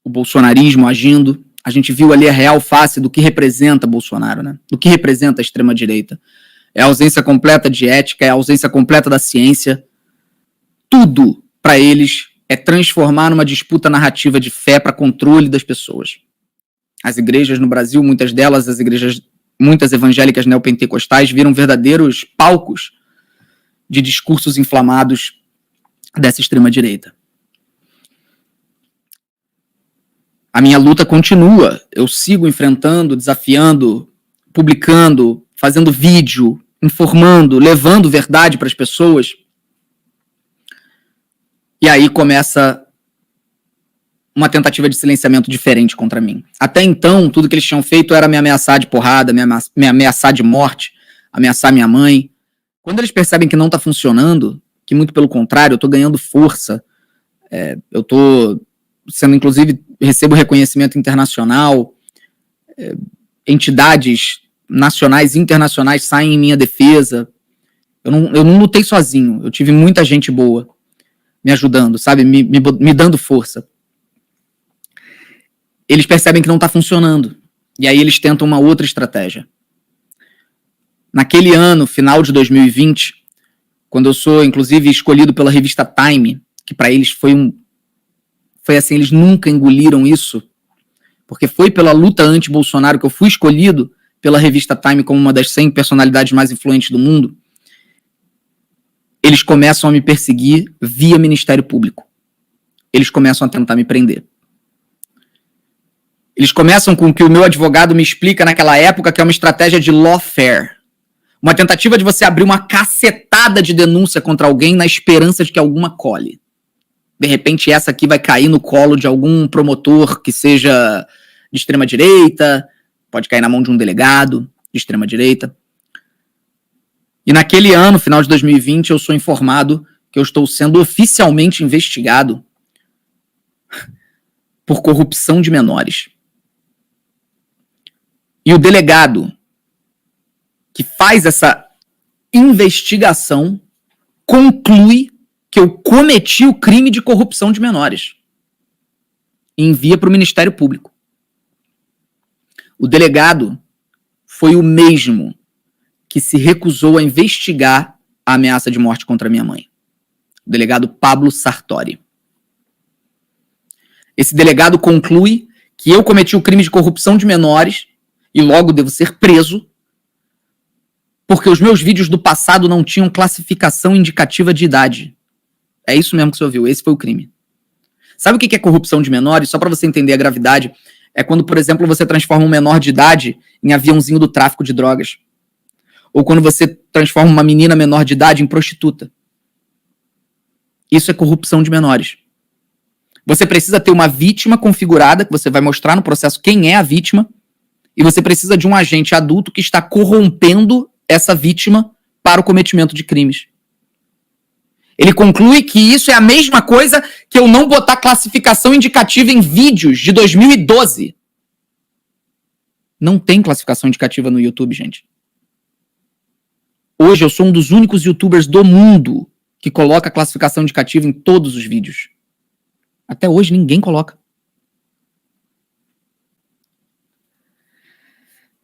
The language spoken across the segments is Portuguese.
o bolsonarismo agindo. A gente viu ali a real face do que representa Bolsonaro, né? Do que representa a extrema-direita. É a ausência completa de ética, é a ausência completa da ciência. Tudo, para eles, é transformar numa disputa narrativa de fé para controle das pessoas. As igrejas no Brasil, muitas delas, muitas evangélicas neopentecostais, viram verdadeiros palcos de discursos inflamados dessa extrema-direita. A minha luta continua. Eu sigo enfrentando, desafiando, publicando, fazendo vídeo, informando, levando verdade para as pessoas. E aí começa uma tentativa de silenciamento diferente contra mim. Até então, tudo que eles tinham feito era me ameaçar de porrada, me ameaçar de morte, ameaçar minha mãe. Quando eles percebem que não está funcionando, que muito pelo contrário, eu estou ganhando força, eu estou sendo, inclusive, recebo reconhecimento internacional, entidades nacionais e internacionais saem em minha defesa. Eu não lutei sozinho, eu tive muita gente boa me ajudando, sabe, me dando força. Eles percebem que não está funcionando, e aí eles tentam uma outra estratégia. Naquele ano, final de 2020, quando eu sou, inclusive, escolhido pela revista Time, que para eles foi assim, eles nunca engoliram isso, porque foi pela luta anti-Bolsonaro que eu fui escolhido pela revista Time como uma das 100 personalidades mais influentes do mundo. Eles começam a me perseguir via Ministério Público. Eles começam a tentar me prender. Eles começam com o que o meu advogado me explica naquela época, que é uma estratégia de lawfare. Uma tentativa de você abrir uma cacetada de denúncia contra alguém na esperança de que alguma colhe. De repente, essa aqui vai cair no colo de algum promotor que seja de extrema-direita, pode cair na mão de um delegado de extrema-direita. E naquele ano, final de 2020, eu sou informado que eu estou sendo oficialmente investigado por corrupção de menores. E o delegado que faz essa investigação conclui que eu cometi o crime de corrupção de menores e envia para o Ministério Público. O delegado foi o mesmo que se recusou a investigar a ameaça de morte contra minha mãe. O delegado Pablo Sartori. Esse delegado conclui que eu cometi o crime de corrupção de menores e logo devo ser preso porque os meus vídeos do passado não tinham classificação indicativa de idade. É isso mesmo que você ouviu, esse foi o crime. Sabe o que é corrupção de menores? Só para você entender a gravidade, é quando, por exemplo, você transforma um menor de idade em aviãozinho do tráfico de drogas. Ou quando você transforma uma menina menor de idade em prostituta. Isso é corrupção de menores. Você precisa ter uma vítima configurada, que você vai mostrar no processo quem é a vítima, e você precisa de um agente adulto que está corrompendo essa vítima para o cometimento de crimes. Ele conclui que isso é a mesma coisa que eu não botar classificação indicativa em vídeos de 2012. Não tem classificação indicativa no YouTube, gente. Hoje eu sou um dos únicos youtubers do mundo que coloca classificação indicativa em todos os vídeos. Até hoje ninguém coloca.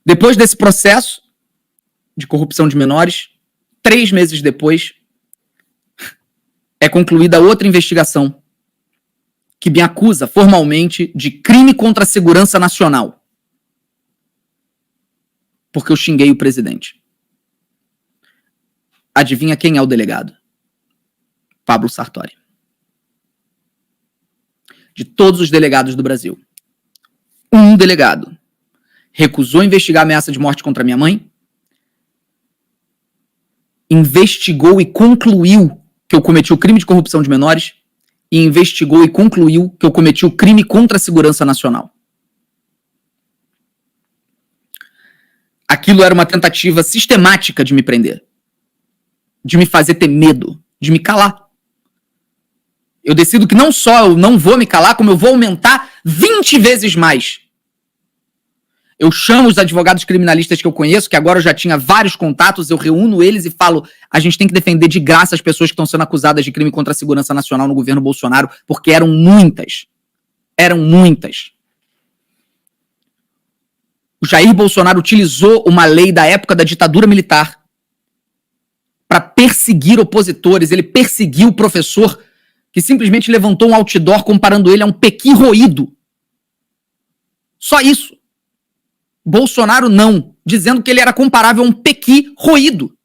Depois desse processo de corrupção de menores, 3 meses depois, é concluída outra investigação que me acusa formalmente de crime contra a segurança nacional. Porque eu xinguei o presidente. Adivinha quem é o delegado? Pablo Sartori. De todos os delegados do Brasil, um delegado recusou investigar a ameaça de morte contra minha mãe, investigou e concluiu que eu cometi o crime de corrupção de menores e investigou e concluiu que eu cometi o crime contra a segurança nacional. Aquilo era uma tentativa sistemática de me prender, de me fazer ter medo, de me calar. Eu decido que não só eu não vou me calar, como eu vou aumentar 20 vezes mais. Eu chamo os advogados criminalistas que eu conheço, que agora eu já tinha vários contatos, eu reúno eles e falo, a gente tem que defender de graça as pessoas que estão sendo acusadas de crime contra a segurança nacional no governo Bolsonaro, porque eram muitas. Eram muitas. O Jair Bolsonaro utilizou uma lei da época da ditadura militar para perseguir opositores. Ele perseguiu o professor que simplesmente levantou um outdoor comparando ele a um pequi roído. Só isso. Bolsonaro não, dizendo que ele era comparável a um pequi roído.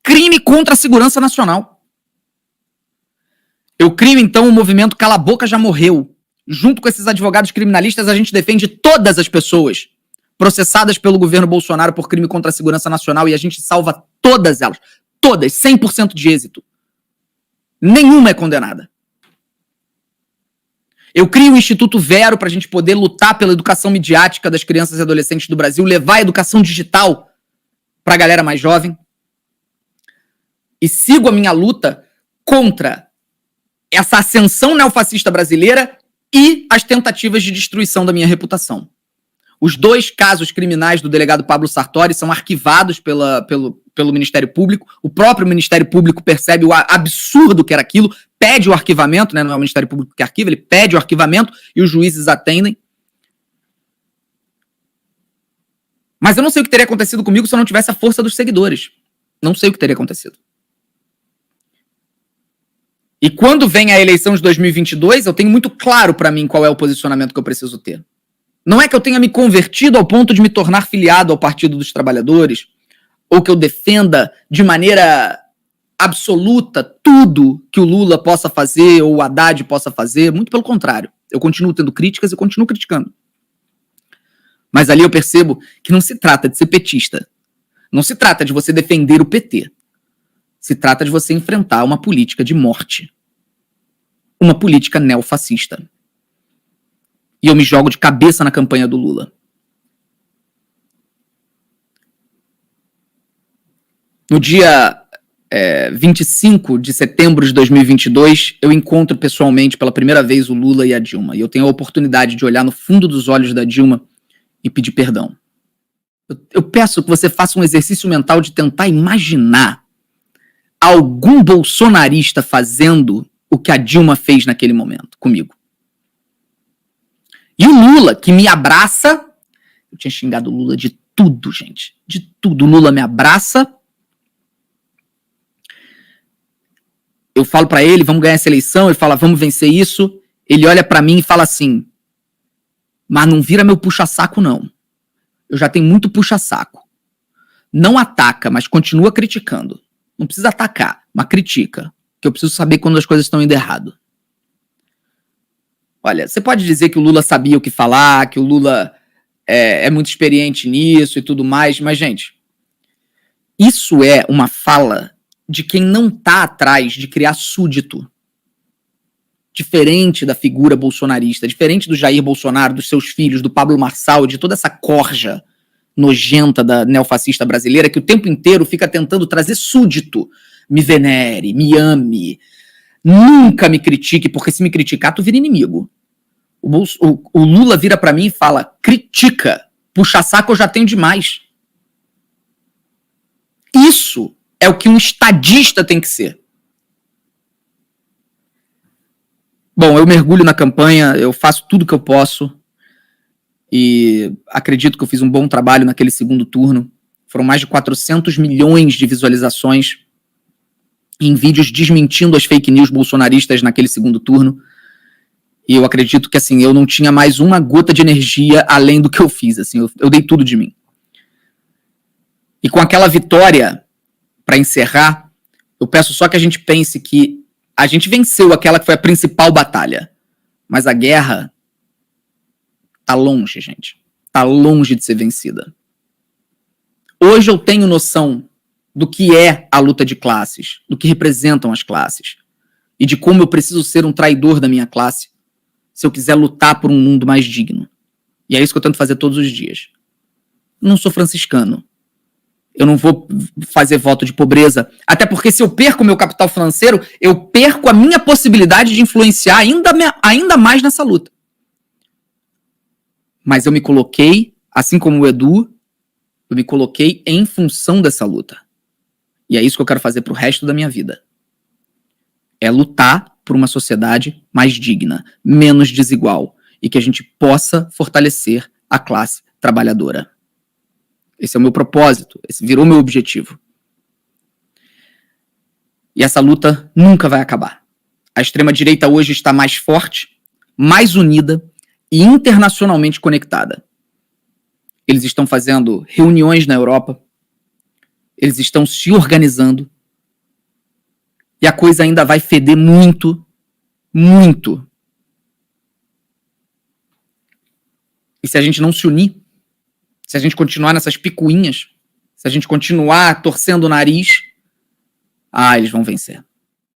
Crime contra a segurança nacional. Eu crio, então, o movimento Cala a Boca Já Morreu. Junto com esses advogados criminalistas, a gente defende todas as pessoas processadas pelo governo Bolsonaro por crime contra a segurança nacional e a gente salva todas elas. Todas, 100% de êxito. Nenhuma é condenada. Eu crio o Instituto Vero para a gente poder lutar pela educação midiática das crianças e adolescentes do Brasil, levar a educação digital para a galera mais jovem. E sigo a minha luta contra essa ascensão neofascista brasileira e as tentativas de destruição da minha reputação. Os 2 casos criminais do delegado Pablo Sartori são arquivados pelo Ministério Público. O próprio Ministério Público percebe o absurdo que era aquilo, pede o arquivamento, né? Não é o Ministério Público que arquiva, ele pede o arquivamento e os juízes atendem. Mas eu não sei o que teria acontecido comigo se eu não tivesse a força dos seguidores. Não sei o que teria acontecido. E quando vem a eleição de 2022, eu tenho muito claro para mim qual é o posicionamento que eu preciso ter. Não é que eu tenha me convertido ao ponto de me tornar filiado ao Partido dos Trabalhadores, ou que eu defenda de maneira absoluta tudo que o Lula possa fazer ou o Haddad possa fazer. Muito pelo contrário. Eu continuo tendo críticas e continuo criticando. Mas ali eu percebo que não se trata de ser petista. Não se trata de você defender o PT. Se trata de você enfrentar uma política de morte. Uma política neofascista. E eu me jogo de cabeça na campanha do Lula. No dia 25 de setembro de 2022, eu encontro pessoalmente pela primeira vez o Lula e a Dilma. E eu tenho a oportunidade de olhar no fundo dos olhos da Dilma e pedir perdão. Eu peço que você faça um exercício mental de tentar imaginar algum bolsonarista fazendo o que a Dilma fez naquele momento comigo. E o Lula, que me abraça... Eu tinha xingado o Lula de tudo, gente. De tudo. O Lula me abraça. Eu falo pra ele, vamos ganhar essa eleição. Ele fala, vamos vencer isso. Ele olha pra mim e fala assim, mas não vira meu puxa-saco, não. Eu já tenho muito puxa-saco. Não ataca, mas continua criticando. Não precisa atacar, mas critica. Que eu preciso saber quando as coisas estão indo errado. Olha, você pode dizer que o Lula sabia o que falar, que o Lula é muito experiente nisso e tudo mais, mas, gente, isso é uma fala de quem não está atrás de criar súdito. Diferente da figura bolsonarista, diferente do Jair Bolsonaro, dos seus filhos, do Pablo Marçal, de toda essa corja nojenta da neofascista brasileira que o tempo inteiro fica tentando trazer súdito. Me venere, me ame, nunca me critique, porque se me criticar, tu vira inimigo. O Lula vira pra mim e fala, critica, puxa saco eu já tenho demais. Isso é o que um estadista tem que ser. Bom, eu mergulho na campanha, eu faço tudo que eu posso e acredito que eu fiz um bom trabalho naquele segundo turno. Foram mais de 400 milhões de visualizações em vídeos desmentindo as fake news bolsonaristas naquele segundo turno. E eu acredito que, assim, eu não tinha mais uma gota de energia além do que eu fiz, assim, eu dei tudo de mim. E com aquela vitória, para encerrar, eu peço só que a gente pense que a gente venceu aquela que foi a principal batalha, mas a guerra tá longe, gente. Tá longe de ser vencida. Hoje eu tenho noção do que é a luta de classes, do que representam as classes, e de como eu preciso ser um traidor da minha classe se eu quiser lutar por um mundo mais digno. E é isso que eu tento fazer todos os dias. Não sou franciscano. Eu não vou fazer voto de pobreza, até porque se eu perco o meu capital financeiro, eu perco a minha possibilidade de influenciar ainda mais nessa luta. Mas eu me coloquei, assim como o Edu, eu me coloquei em função dessa luta. E é isso que eu quero fazer pro resto da minha vida. É lutar por uma sociedade mais digna, menos desigual, e que a gente possa fortalecer a classe trabalhadora. Esse é o meu propósito, esse virou meu objetivo. E essa luta nunca vai acabar. A extrema-direita hoje está mais forte, mais unida e internacionalmente conectada. Eles estão fazendo reuniões na Europa, eles estão se organizando, e a coisa ainda vai feder muito, muito. E se a gente não se unir, se a gente continuar nessas picuinhas, se a gente continuar torcendo o nariz, eles vão vencer.